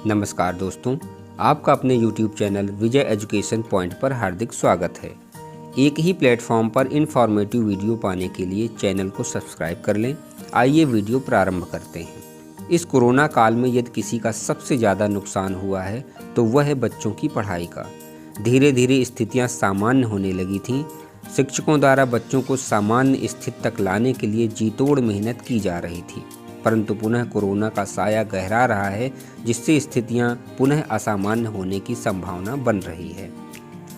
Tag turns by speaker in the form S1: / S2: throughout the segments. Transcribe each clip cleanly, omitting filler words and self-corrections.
S1: नमस्कार दोस्तों, आपका अपने YouTube चैनल विजय एजुकेशन पॉइंट पर हार्दिक स्वागत है। एक ही प्लेटफॉर्म पर इन्फॉर्मेटिव वीडियो पाने के लिए चैनल को सब्सक्राइब कर लें। आइए वीडियो प्रारंभ करते हैं। इस कोरोना काल में यदि किसी का सबसे ज़्यादा नुकसान हुआ है तो वह है बच्चों की पढ़ाई का। धीरे धीरे स्थितियाँ सामान्य होने लगी थीं। शिक्षकों द्वारा बच्चों को सामान्य स्थिति तक लाने के लिए जी तोड़ मेहनत की जा रही थी, परंतु पुनः कोरोना का साया गहरा रहा है, जिससे स्थितियां पुनः असामान्य होने की संभावना बन रही है।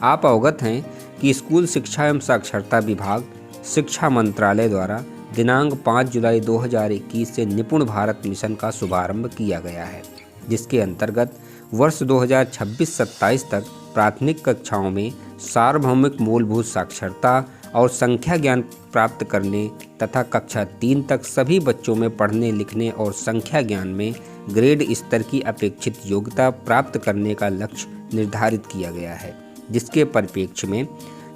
S1: आप अवगत हैं कि स्कूल शिक्षा एवं साक्षरता विभाग, शिक्षा मंत्रालय द्वारा दिनांक 5 जुलाई 2021 से निपुण भारत मिशन का शुभारंभ किया गया है, जिसके अंतर्गत वर्ष 2026-27 तक प्राथमिक कक्षाओं में सार्वभौमिक मूलभूत साक्षरता और संख्या ज्ञान प्राप्त करने तथा कक्षा 3 तक सभी बच्चों में पढ़ने लिखने और संख्या ज्ञान में ग्रेड स्तर की अपेक्षित योग्यता प्राप्त करने का लक्ष्य निर्धारित किया गया है, जिसके परिप्रेक्ष्य में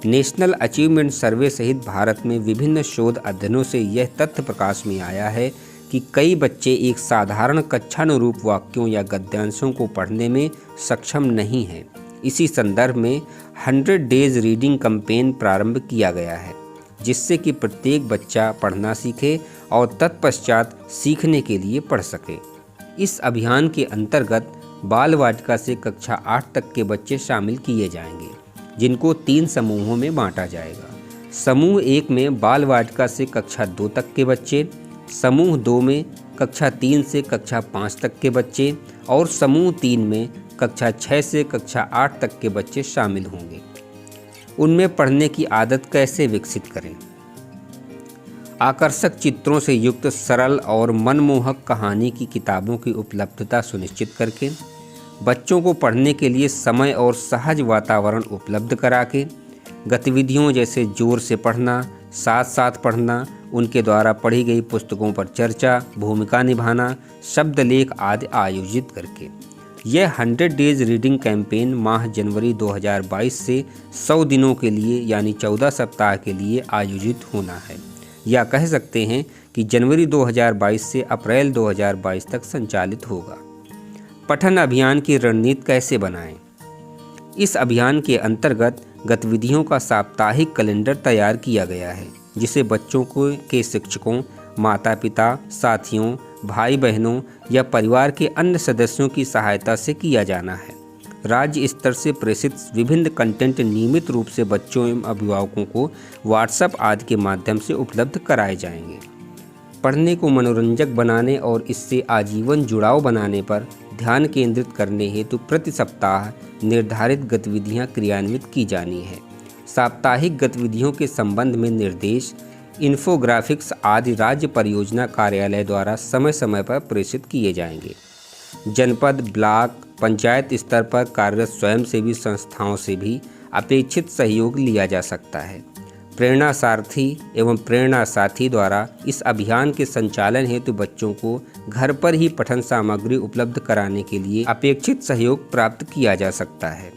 S1: नेशनल अचीवमेंट सर्वे सहित भारत में विभिन्न शोध अध्ययनों से यह तथ्य प्रकाश में आया है कि कई बच्चे एक साधारण कक्षानुरूप वाक्यों या गद्यांशों को पढ़ने में सक्षम नहीं हैं। इसी संदर्भ में 100 डेज रीडिंग कैंपेन प्रारंभ किया गया है, जिससे कि प्रत्येक बच्चा पढ़ना सीखे और तत्पश्चात सीखने के लिए पढ़ सके। इस अभियान के अंतर्गत बाल वाटिका से कक्षा 8 तक के बच्चे शामिल किए जाएंगे, जिनको 3 समूहों में बांटा जाएगा। समूह 1 में बाल वाटिका से कक्षा 2 तक के बच्चे, समूह 2 में कक्षा 3 से कक्षा 5 तक के बच्चे और समूह 3 में कक्षा 6 से कक्षा 8 तक के बच्चे शामिल होंगे। उनमें पढ़ने की आदत कैसे विकसित करें? आकर्षक चित्रों से युक्त सरल और मनमोहक कहानी की किताबों की उपलब्धता सुनिश्चित करके, बच्चों को पढ़ने के लिए समय और सहज वातावरण उपलब्ध करा के, गतिविधियों जैसे जोर से पढ़ना, साथ साथ पढ़ना, उनके द्वारा पढ़ी गई पुस्तकों पर चर्चा, भूमिका निभाना, शब्द लेख आदि आयोजित करके। यह 100 डेज रीडिंग कैंपेन माह जनवरी 2022 से 100 दिनों के लिए यानी 14 सप्ताह के लिए आयोजित होना है, या कह सकते हैं कि जनवरी 2022 से अप्रैल 2022 तक संचालित होगा। पठन अभियान की रणनीति कैसे बनाएं? इस अभियान के अंतर्गत गतिविधियों का साप्ताहिक कैलेंडर तैयार किया गया है, जिसे बच्चों के शिक्षकों, माता पिता, साथियों, भाई बहनों या परिवार के अन्य सदस्यों की सहायता से किया जाना है। राज्य स्तर से प्रेषित विभिन्न कंटेंट नियमित रूप से बच्चों एवं अभिभावकों को व्हाट्सएप आदि के माध्यम से उपलब्ध कराए जाएंगे। पढ़ने को मनोरंजक बनाने और इससे आजीवन जुड़ाव बनाने पर ध्यान केंद्रित करने हेतु प्रति सप्ताह निर्धारित गतिविधियां क्रियान्वित की जानी है। साप्ताहिक गतिविधियों के संबंध में निर्देश, इन्फोग्राफिक्स आदि राज्य परियोजना कार्यालय द्वारा समय समय पर प्रेषित किए जाएंगे। जनपद, ब्लॉक, पंचायत स्तर पर कार्यरत स्वयंसेवी संस्थाओं से भी अपेक्षित सहयोग लिया जा सकता है। प्रेरणा सारथी एवं प्रेरणा साथी द्वारा इस अभियान के संचालन हेतु बच्चों को घर पर ही पठन सामग्री उपलब्ध कराने के लिए अपेक्षित सहयोग प्राप्त किया जा सकता है।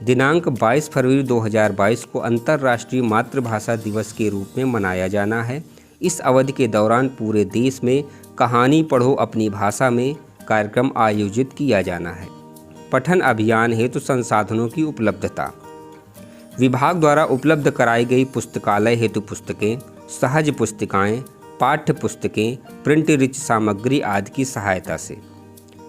S1: दिनांक 22 फरवरी 2022 को अंतर्राष्ट्रीय मातृभाषा दिवस के रूप में मनाया जाना है। इस अवधि के दौरान पूरे देश में कहानी पढ़ो अपनी भाषा में कार्यक्रम आयोजित किया जाना है। पठन अभियान हेतु संसाधनों की उपलब्धता। विभाग द्वारा उपलब्ध कराई गई पुस्तकालय हेतु पुस्तकें, सहज पुस्तिकाएँ, पाठ्य पुस्तकें, प्रिंट रिच सामग्री आदि की सहायता से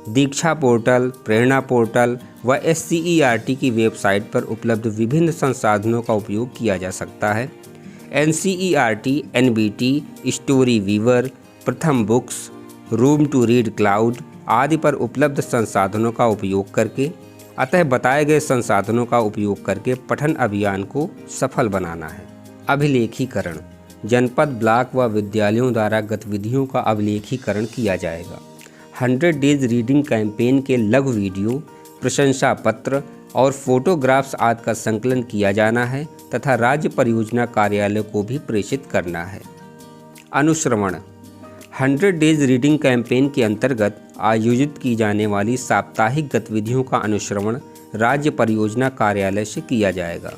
S1: दीक्षा पोर्टल, प्रेरणा पोर्टल व SCERT की वेबसाइट पर उपलब्ध विभिन्न संसाधनों का उपयोग किया जा सकता है। NCERT, NBT, story weaver, Pratham books, room to read cloud आदि पर उपलब्ध संसाधनों का उपयोग करके, अतः बताए गए संसाधनों का उपयोग करके पठन अभियान को सफल बनाना है। अभिलेखीकरण। जनपद, ब्लॉक व विद्यालयों द्वारा गतिविधियों का अभिलेखीकरण किया जाएगा। 100 डेज रीडिंग कैंपेन के लघु वीडियो, प्रशंसा पत्र और फोटोग्राफ्स आदि का संकलन किया जाना है तथा राज्य परियोजना कार्यालय को भी प्रेषित करना है। अनुश्रवण। 100 डेज रीडिंग कैंपेन के अंतर्गत आयोजित की जाने वाली साप्ताहिक गतिविधियों का अनुश्रवण राज्य परियोजना कार्यालय से किया जाएगा।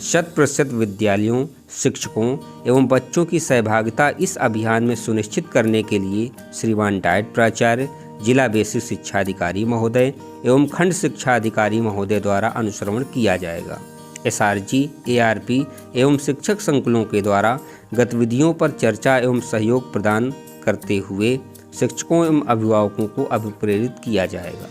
S1: 100% विद्यालयों, शिक्षकों एवं बच्चों की सहभागिता इस अभियान में सुनिश्चित करने के लिए श्रीमान डायट प्राचार्य, जिला बेसिक शिक्षा अधिकारी महोदय एवं खंड शिक्षा अधिकारी महोदय द्वारा अनुश्रवण किया जाएगा। SRG, ARP एवं शिक्षक संकुलों के द्वारा गतिविधियों पर चर्चा एवं सहयोग प्रदान करते हुए शिक्षकों एवं अभिभावकों को अभिप्रेरित किया जाएगा।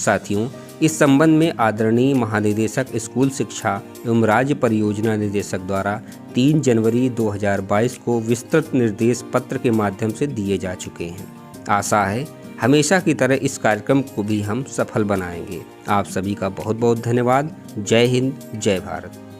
S1: साथियों, इस संबंध में आदरणीय महानिदेशक स्कूल शिक्षा एवं राज्य परियोजना निदेशक द्वारा 3 जनवरी 2022 को विस्तृत निर्देश पत्र के माध्यम से दिए जा चुके हैं। आशा है हमेशा की तरह इस कार्यक्रम को भी हम सफल बनाएंगे। आप सभी का बहुत बहुत धन्यवाद। जय हिंद, जय भारत।